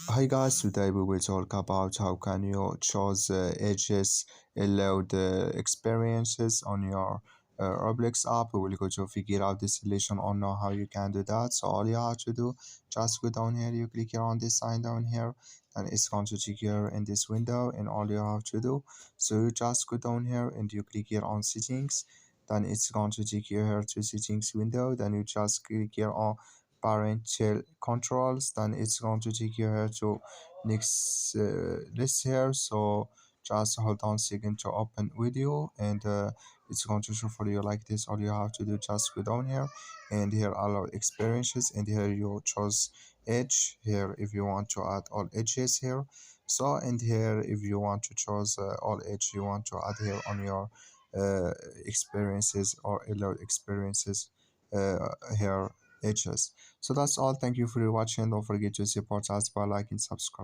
Hi guys, today we will talk about how can you choose edges, allow the experiences on your Roblox app. We will go to figure out the solution or know how you can do that. So all you have to do, just go down here, you click here on this sign down here, and it's going to take you in this window. And all you have to do, so you just go down here and you click here on settings. Then it's going to take you here to settings window. Then you just click here on parental controls. Then it's going to take you here to next list here. So just hold on a second to open video, and it's going to show for you like this. All you have to do, just go down here, and here are our experiences, and here you choose edge here if you want to add all edges here. So and here if you want to choose all edge you want to add here on your uh, experiences or allow experiences here edges. So that's all. Thank you for watching. Don't forget to support us by liking, subscribe.